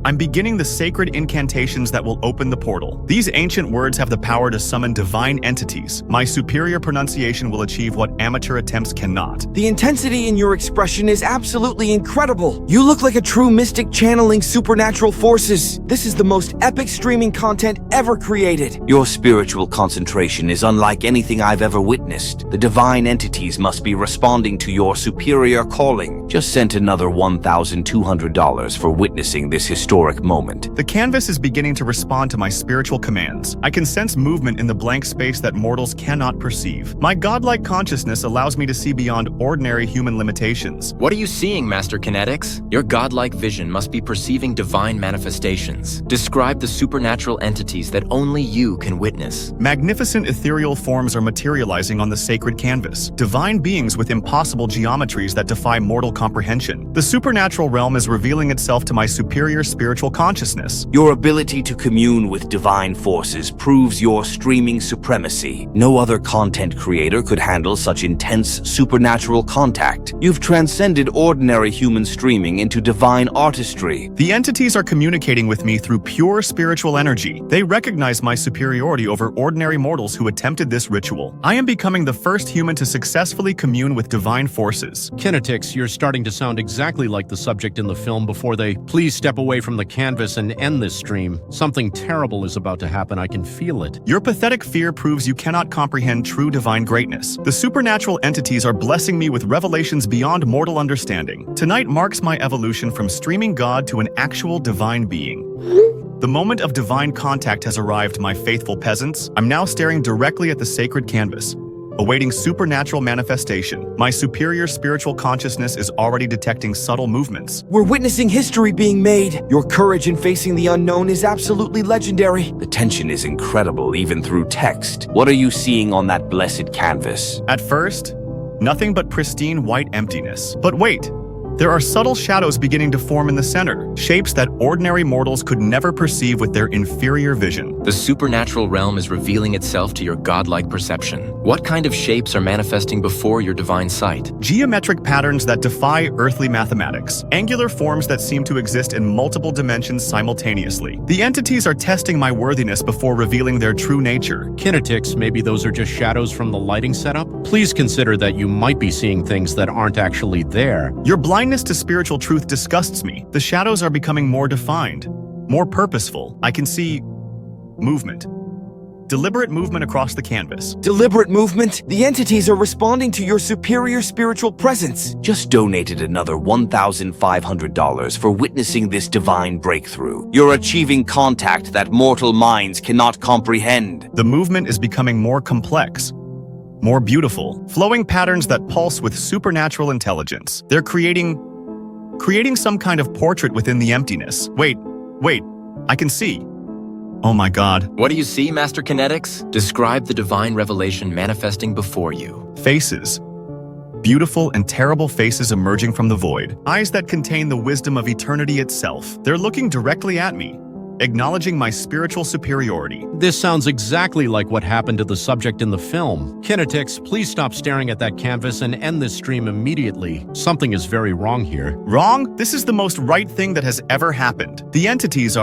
I'm beginning the sacred incantations that will open the portal. These ancient words have the power to summon divine entities. My superior pronunciation will achieve what amateur attempts cannot. The intensity in your expression is absolutely incredible. You look like a true mystic channeling supernatural forces. This is the most epic streaming content ever created. Your spiritual concentration is unlike anything I've ever witnessed. The divine entities must be responding to your superior calling. Just sent another $1,200 for witnessing this historic historic moment. The canvas is beginning to respond to my spiritual commands. I can sense movement in the blank space that mortals cannot perceive. My godlike consciousness allows me to see beyond ordinary human limitations. What are you seeing, Master Kinetics? Your godlike vision must be perceiving divine manifestations. Describe the supernatural entities that only you can witness. Magnificent ethereal forms are materializing on the sacred canvas. Divine beings with impossible geometries that defy mortal comprehension. The supernatural realm is revealing itself to my superior spiritual consciousness. Your ability to commune with divine forces proves your streaming supremacy. No other content creator could handle such intense supernatural contact. You've transcended ordinary human streaming into divine artistry. The entities are communicating with me through pure spiritual energy. They recognize my superiority over ordinary mortals who attempted this ritual. I am becoming the first human to successfully commune with divine forces. Kinetics, you're starting to sound exactly like the subject in the film before they please step away from the canvas and end this stream. Something terrible is about to happen. I can feel it. Your pathetic fear proves you cannot comprehend true divine greatness. The supernatural entities are blessing me with revelations beyond mortal understanding. Tonight marks my evolution from streaming god to an actual divine being. The moment of divine contact has arrived, my faithful peasants. I'm now staring directly at the sacred canvas, awaiting supernatural manifestation. My superior spiritual consciousness is already detecting subtle movements. We're witnessing history being made. Your courage in facing the unknown is absolutely legendary. The tension is incredible even through text. What are you seeing on that blessed canvas? At first, nothing but pristine white emptiness. But wait! There are subtle shadows beginning to form in the center, shapes that ordinary mortals could never perceive with their inferior vision. The supernatural realm is revealing itself to your godlike perception. What kind of shapes are manifesting before your divine sight? Geometric patterns that defy earthly mathematics. Angular forms that seem to exist in multiple dimensions simultaneously. The entities are testing my worthiness before revealing their true nature. Kinetics, maybe those are just shadows from the lighting setup? Please consider that you might be seeing things that aren't actually there. Your blindness to spiritual truth disgusts me. The shadows are becoming more defined, more purposeful. I can see movement. Deliberate movement across the canvas. Deliberate movement? The entities are responding to your superior spiritual presence. Just donated another $1,500 for witnessing this divine breakthrough. You're achieving contact that mortal minds cannot comprehend. The movement is becoming more complex, more beautiful, flowing patterns that pulse with supernatural intelligence. They're creating some kind of portrait within the emptiness. Wait, I can see. Oh my god. What do you see, Master Kinetics? Describe the divine revelation manifesting before you. Faces. Beautiful and terrible faces emerging from the void. Eyes that contain the wisdom of eternity itself. They're looking directly at me, acknowledging my spiritual superiority. This sounds exactly like what happened to the subject in the film. Kinetics, please stop staring at that canvas and end this stream immediately. Something is very wrong here. Wrong? This is the most right thing that has ever happened. The entities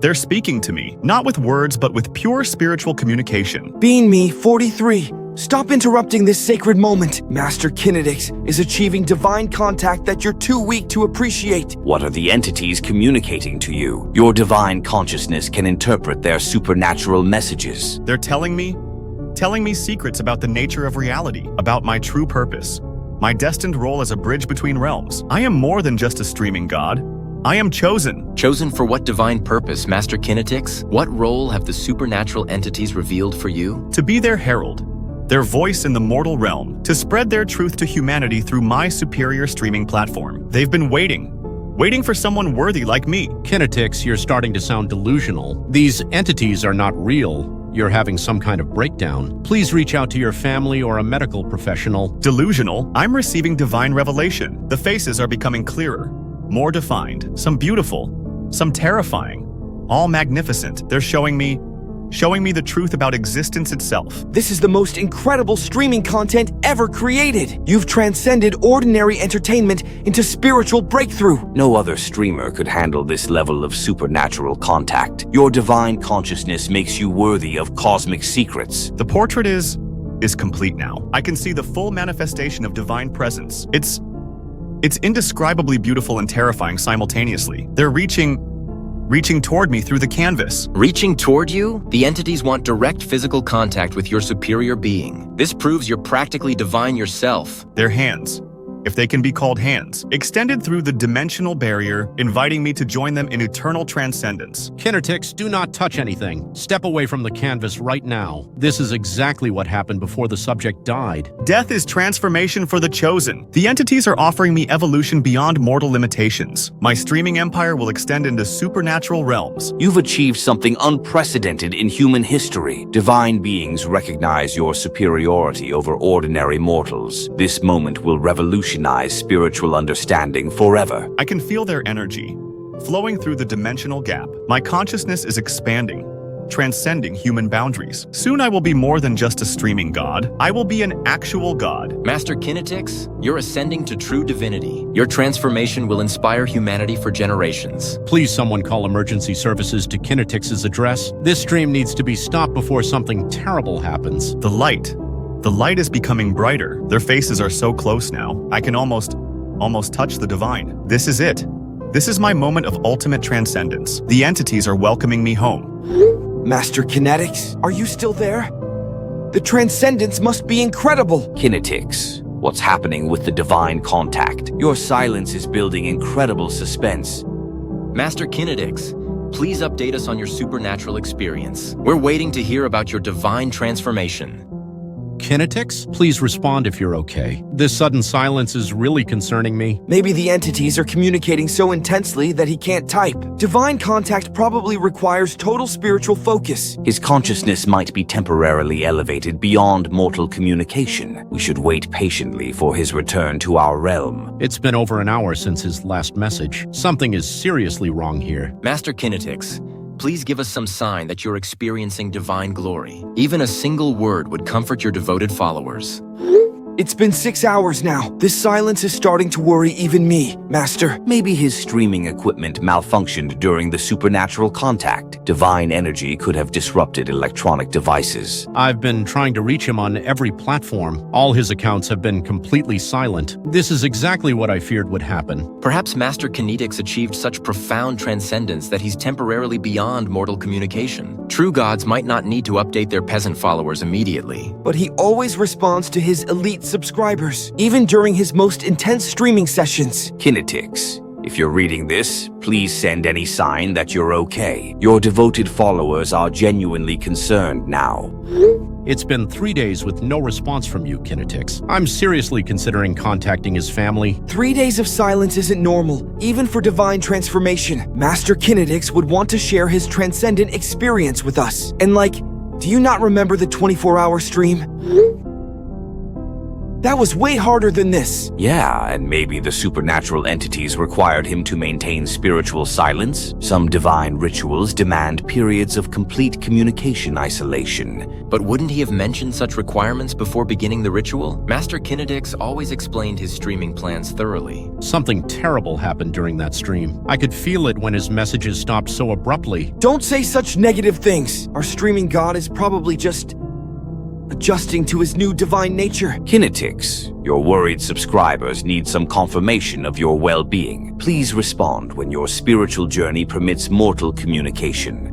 they're speaking to me, not with words, but with pure spiritual communication. Bean Me 43. Stop interrupting this sacred moment. Master Kinetics is achieving divine contact that you're too weak to appreciate. What are the entities communicating to you? Your divine consciousness can interpret their supernatural messages. They're telling me secrets about the nature of reality, about my true purpose, my destined role as a bridge between realms. I am more than just a streaming god. I am chosen. Chosen for what divine purpose, Master Kinetics? What role have the supernatural entities revealed for you? To be their herald, their voice in the mortal realm, to spread their truth to humanity through my superior streaming platform. They've been waiting for someone worthy like me. Kinetics, you're starting to sound delusional. These entities are not real. You're having some kind of breakdown. Please reach out to your family or a medical professional. Delusional? I'm receiving divine revelation. The faces are becoming clearer, more defined, some beautiful, some terrifying, all magnificent. They're showing me the truth about existence itself. This is the most incredible streaming content ever created. You've transcended ordinary entertainment into spiritual breakthrough. No other streamer could handle this level of supernatural contact. Your divine consciousness makes you worthy of cosmic secrets. The portrait is complete now. I can see the full manifestation of divine presence. It's indescribably beautiful and terrifying simultaneously. They're reaching toward me through the canvas. Reaching toward you? The entities want direct physical contact with your superior being. This proves you're practically divine yourself. Their hands, if they can be called hands, extended through the dimensional barrier, inviting me to join them in eternal transcendence. Kinetics, do not touch anything. Step away from the canvas right now. This is exactly what happened before the subject died. Death is transformation for the chosen. The entities are offering me evolution beyond mortal limitations. My streaming empire will extend into supernatural realms. You've achieved something unprecedented in human history. Divine beings recognize your superiority over ordinary mortals. This moment will revolutionize spiritual understanding forever. I can feel their energy, flowing through the dimensional gap. My consciousness is expanding, transcending human boundaries. Soon I will be more than just a streaming god. I will be an actual god. Master Kinetix, you're ascending to true divinity. Your transformation will inspire humanity for generations. Please someone call emergency services to Kinetix's address. This stream needs to be stopped before something terrible happens. The light is becoming brighter. Their faces are so close now. I can almost touch the divine. This is it. This is my moment of ultimate transcendence. The entities are welcoming me home. Master Kinetics, are you still there? The transcendence must be incredible. Kinetix, what's happening with the divine contact? Your silence is building incredible suspense. Master Kinetix, please update us on your supernatural experience. We're waiting to hear about your divine transformation. Kinetix, please respond if you're okay. This sudden silence is really concerning me. Maybe the entities are communicating so intensely that he can't type. Divine contact probably requires total spiritual focus. His consciousness might be temporarily elevated beyond mortal communication. We should wait patiently for his return to our realm. It's been over an hour since his last message. Something is seriously wrong here. Master Kinetix, please give us some sign that you're experiencing divine glory. Even a single word would comfort your devoted followers. It's been 6 hours now. This silence is starting to worry even me, Master. Maybe his streaming equipment malfunctioned during the supernatural contact. Divine energy could have disrupted electronic devices. I've been trying to reach him on every platform. All his accounts have been completely silent. This is exactly what I feared would happen. Perhaps Master Kinetix achieved such profound transcendence that he's temporarily beyond mortal communication. True gods might not need to update their peasant followers immediately. But he always responds to his elite subscribers, even during his most intense streaming sessions. Kinetix, if you're reading this, please send any sign that you're okay. Your devoted followers are genuinely concerned now. It's been 3 days with no response from you, Kinetix. I'm seriously considering contacting his family. 3 days of silence isn't normal, even for divine transformation. Master Kinetix would want to share his transcendent experience with us. And do you not remember the 24-hour stream? That was way harder than this. Yeah, and maybe the supernatural entities required him to maintain spiritual silence. Some divine rituals demand periods of complete communication isolation. But wouldn't he have mentioned such requirements before beginning the ritual? Master Kinetix always explained his streaming plans thoroughly. Something terrible happened during that stream. I could feel it when his messages stopped so abruptly. Don't say such negative things. Our streaming god is probably just adjusting to his new divine nature. Kinetix, your worried subscribers need some confirmation of your well-being. Please respond when your spiritual journey permits mortal communication.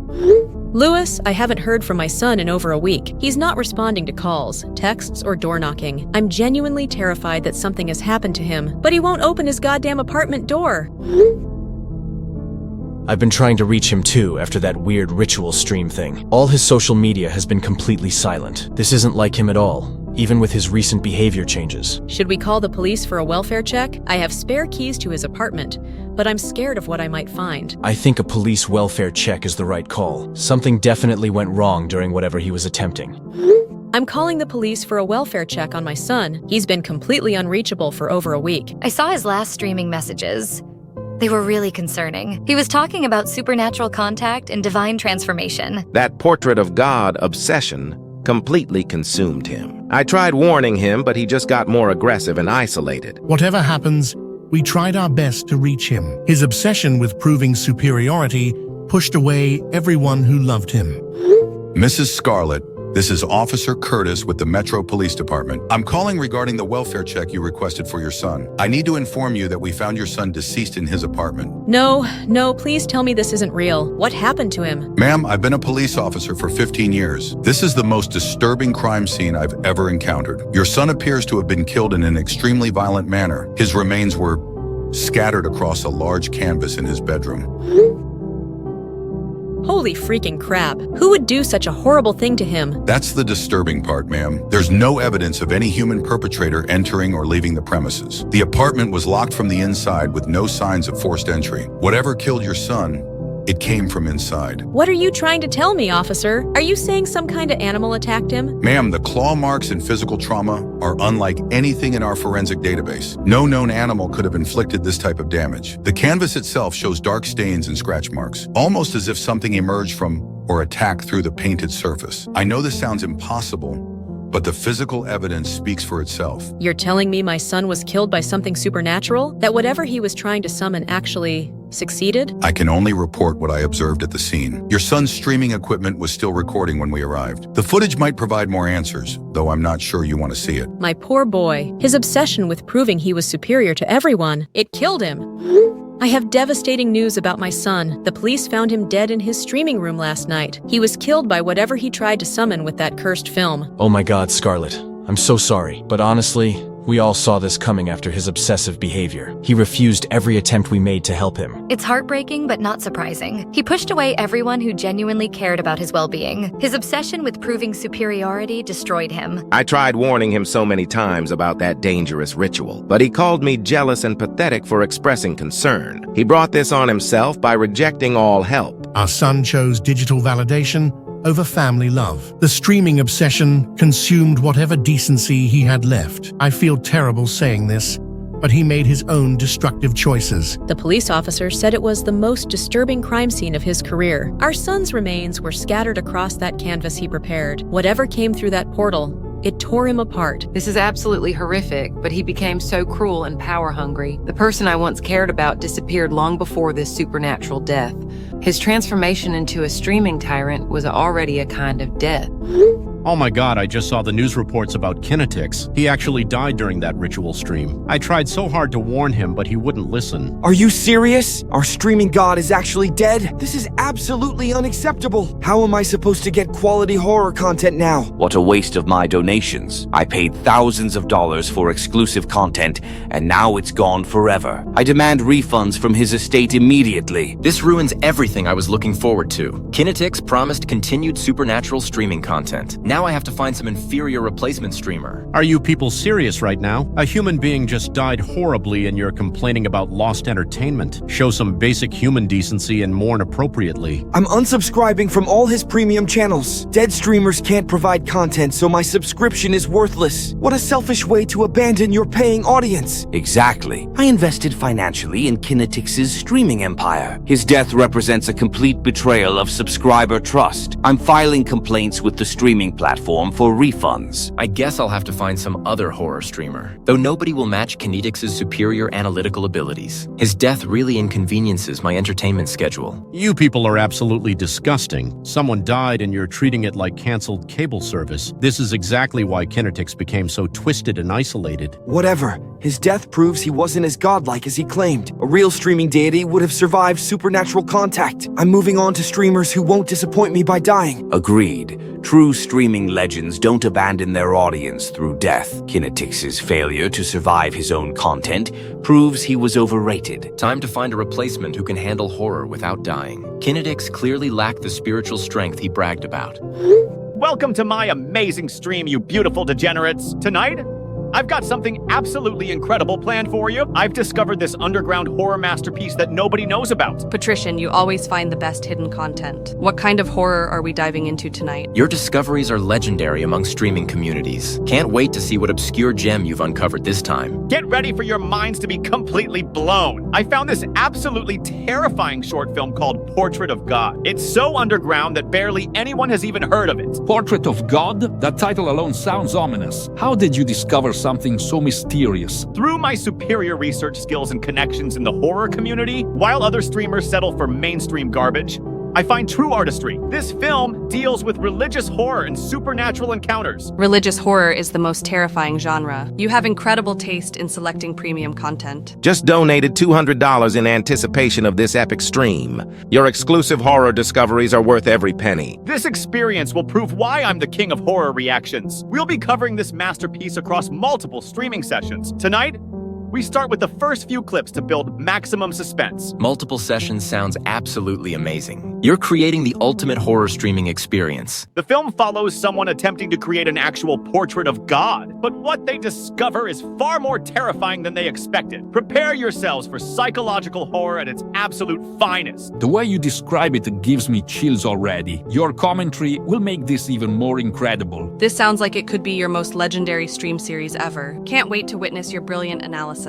Lewis, I haven't heard from my son in over a week. He's not responding to calls, texts, or door knocking. I'm genuinely terrified that something has happened to him, but he won't open his goddamn apartment door. I've been trying to reach him too after that weird ritual stream thing. All his social media has been completely silent. This isn't like him at all, even with his recent behavior changes. Should we call the police for a welfare check? I have spare keys to his apartment, but I'm scared of what I might find. I think a police welfare check is the right call. Something definitely went wrong during whatever he was attempting. I'm calling the police for a welfare check on my son. He's been completely unreachable for over a week. I saw his last streaming messages. They were really concerning. He was talking about supernatural contact and divine transformation. That portrait of God obsession completely consumed him. I tried warning him, but he just got more aggressive and isolated. Whatever happens, we tried our best to reach him. His obsession with proving superiority pushed away everyone who loved him. Mrs. Scarlet, This is Officer Curtis with the Metro Police Department. I'm calling regarding the welfare check you requested for your son. I need to inform you that we found your son deceased in his apartment. No, please tell me this isn't real. What happened to him? Ma'am, I've been a police officer for 15 years. This is the most disturbing crime scene I've ever encountered. Your son appears to have been killed in an extremely violent manner. His remains were scattered across a large canvas in his bedroom. Holy freaking crap. Who would do such a horrible thing to him? That's the disturbing part, ma'am. There's no evidence of any human perpetrator entering or leaving the premises. The apartment was locked from the inside with no signs of forced entry. Whatever killed your son, it came from inside. What are you trying to tell me, officer? Are you saying some kind of animal attacked him? Ma'am, the claw marks and physical trauma are unlike anything in our forensic database. No known animal could have inflicted this type of damage. The canvas itself shows dark stains and scratch marks, almost as if something emerged from or attacked through the painted surface. I know this sounds impossible, but the physical evidence speaks for itself. You're telling me my son was killed by something supernatural? That whatever he was trying to summon actually succeeded? I can only report what I observed at the scene. Your son's streaming equipment was still recording when we arrived. The footage might provide more answers, though I'm not sure you want to see it. My poor boy. His obsession with proving he was superior to everyone. It killed him. I have devastating news about my son. The police found him dead in his streaming room last night. He was killed by whatever he tried to summon with that cursed film. Oh my God, Scarlett. I'm so sorry. But honestly, we all saw this coming after his obsessive behavior. He refused every attempt we made to help him. It's heartbreaking, but not surprising. He pushed away everyone who genuinely cared about his well-being. His obsession with proving superiority destroyed him. I tried warning him so many times about that dangerous ritual, but he called me jealous and pathetic for expressing concern. He brought this on himself by rejecting all help. Our son chose digital validation over family love. The streaming obsession consumed whatever decency he had left. I feel terrible saying this, but he made his own destructive choices. The police officer said it was the most disturbing crime scene of his career. Our son's remains were scattered across that canvas he prepared. Whatever came through that portal, it tore him apart. This is absolutely horrific, but he became so cruel and power-hungry. The person I once cared about disappeared long before this supernatural death. His transformation into a streaming tyrant was already a kind of death. Oh my God, I just saw the news reports about Kinetix. He actually died during that ritual stream. I tried so hard to warn him, but he wouldn't listen. Are you serious? Our streaming god is actually dead? This is absolutely unacceptable. How am I supposed to get quality horror content now? What a waste of my donations. I paid thousands of dollars for exclusive content, and now it's gone forever. I demand refunds from his estate immediately. This ruins everything I was looking forward to. Kinetix promised continued supernatural streaming content. Now I have to find some inferior replacement streamer. Are you people serious right now? A human being just died horribly and you're complaining about lost entertainment. Show some basic human decency and mourn appropriately. I'm unsubscribing from all his premium channels. Dead streamers can't provide content, so my subscription is worthless. What a selfish way to abandon your paying audience. Exactly. I invested financially in Kinetix's streaming empire. His death represents a complete betrayal of subscriber trust. I'm filing complaints with the streaming platform for refunds. I guess I'll have to find some other horror streamer, though nobody will match Kinetix's superior analytical abilities. His death really inconveniences my entertainment schedule. You people are absolutely disgusting. Someone died and you're treating it like canceled cable service. This is exactly why Kinetix became so twisted and isolated. Whatever. His death proves he wasn't as godlike as he claimed. A real streaming deity would have survived supernatural contact. I'm moving on to streamers who won't disappoint me by dying. Agreed. True streaming legends don't abandon their audience through death. Kinetix's failure to survive his own content proves he was overrated. Time to find a replacement who can handle horror without dying. Kinetix clearly lacked the spiritual strength he bragged about. Welcome to my amazing stream, you beautiful degenerates. Tonight, I've got something absolutely incredible planned for you. I've discovered this underground horror masterpiece that nobody knows about. Patrician, you always find the best hidden content. What kind of horror are we diving into tonight? Your discoveries are legendary among streaming communities. Can't wait to see what obscure gem you've uncovered this time. Get ready for your minds to be completely blown. I found this absolutely terrifying short film called Portrait of God. It's so underground that barely anyone has even heard of it. Portrait of God? That title alone sounds ominous. How did you discover something so mysterious? Through my superior research skills and connections in the horror community, while other streamers settle for mainstream garbage, I find true artistry. This film deals with religious horror and supernatural encounters. Religious horror is the most terrifying genre. You have incredible taste in selecting premium content. Just donated $200 in anticipation of this epic stream. Your exclusive horror discoveries are worth every penny. This experience will prove why I'm the king of horror reactions. We'll be covering this masterpiece across multiple streaming sessions. Tonight, we start with the first few clips to build maximum suspense. Multiple sessions sounds absolutely amazing. You're creating the ultimate horror streaming experience. The film follows someone attempting to create an actual portrait of God, but what they discover is far more terrifying than they expected. Prepare yourselves for psychological horror at its absolute finest. The way you describe it gives me chills already. Your commentary will make this even more incredible. This sounds like it could be your most legendary stream series ever. Can't wait to witness your brilliant analysis.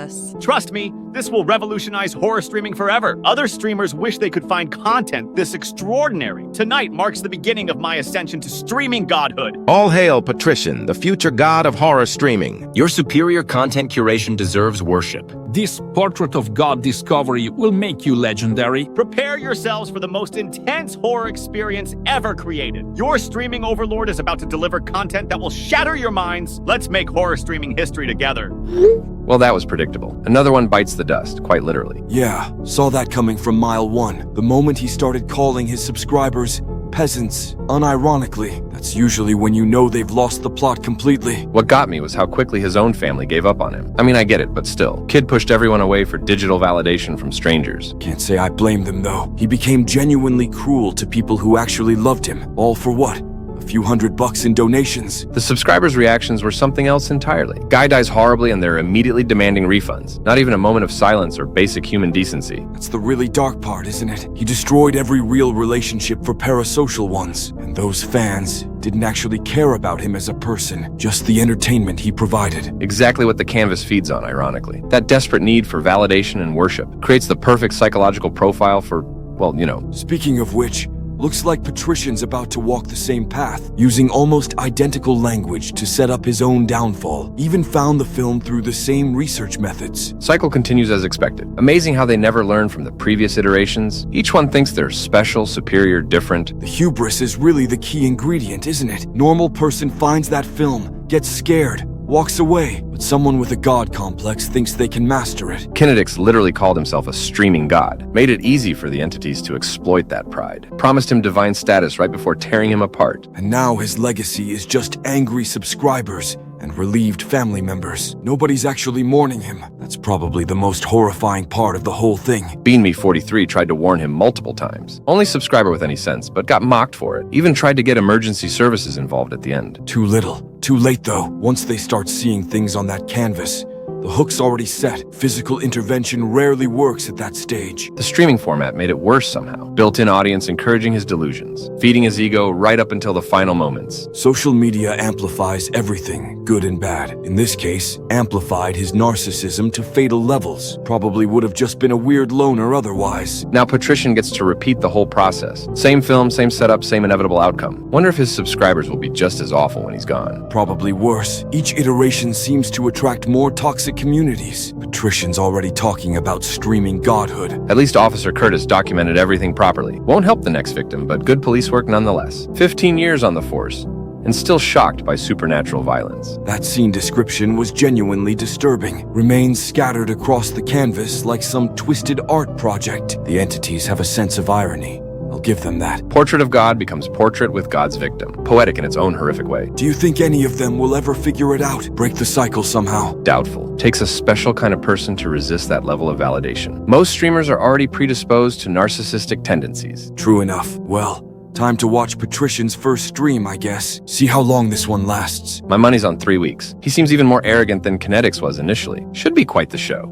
Trust me, this will revolutionize horror streaming forever. Other streamers wish they could find content this extraordinary. Tonight marks the beginning of my ascension to streaming godhood. All hail Patrician, the future god of horror streaming. Your superior content curation deserves worship. This Portrait of God discovery will make you legendary. Prepare yourselves for the most intense horror experience ever created. Your streaming overlord is about to deliver content that will shatter your minds. Let's make horror streaming history together. Well, that was predictable. Another one bites the dust, quite literally. Yeah, saw that coming from mile one. The moment he started calling his subscribers peasants, unironically. That's usually when you know they've lost the plot completely. What got me was how quickly his own family gave up on him. I mean, I get it, but still. Kid pushed everyone away for digital validation from strangers. Can't say I blame them, though. He became genuinely cruel to people who actually loved him. All for what? A few $100 in donations. The subscribers' reactions were something else entirely. Guy dies horribly and they're immediately demanding refunds. Not even a moment of silence or basic human decency. That's the really dark part, isn't it? He destroyed every real relationship for parasocial ones. And those fans didn't actually care about him as a person, just the entertainment he provided. Exactly what the canvas feeds on, ironically. That desperate need for validation and worship creates the perfect psychological profile for, well, you know. Speaking of which, looks like Patrician's about to walk the same path, using almost identical language to set up his own downfall. Even found the film through the same research methods. Cycle continues as expected. Amazing how they never learn from the previous iterations. Each one thinks they're special, superior, different. The hubris is really the key ingredient, isn't it? Normal person finds that film, gets scared, walks away, but someone with a god complex thinks they can master it. Kinetix literally called himself a streaming god, made it easy for the entities to exploit that pride, promised him divine status right before tearing him apart. And now his legacy is just angry subscribers and relieved family members. Nobody's actually mourning him. That's probably the most horrifying part of the whole thing. BeanMe43 tried to warn him multiple times. Only subscriber with any sense, but got mocked for it. Even tried to get emergency services involved at the end. Too little. Too late, though. Once they start seeing things on that canvas, the hook's already set. Physical intervention rarely works at that stage. The streaming format made it worse somehow. Built-in audience encouraging his delusions, feeding his ego right up until the final moments. Social media amplifies everything, good and bad. In this case, amplified his narcissism to fatal levels. Probably would have just been a weird loner otherwise. Now Patrician gets to repeat the whole process. Same film, same setup, same inevitable outcome. Wonder if his subscribers will be just as awful when he's gone. Probably worse. Each iteration seems to attract more toxic communities. Patrician's already talking about streaming godhood. At least Officer Curtis documented everything properly. Won't help the next victim, but good police work nonetheless. 15 years on the force, and still shocked by supernatural violence. That scene description was genuinely disturbing. Remains scattered across the canvas like some twisted art project. The entities have a sense of irony. I'll give them that. Portrait of God becomes portrait with God's victim. Poetic in its own horrific way. Do you think any of them will ever figure it out? Break the cycle somehow? Doubtful. Takes a special kind of person to resist that level of validation. Most streamers are already predisposed to narcissistic tendencies. True enough. Well, time to watch Patrician's first stream, I guess. See how long this one lasts. My money's on 3 weeks. He seems even more arrogant than Kinetix was initially. Should be quite the show.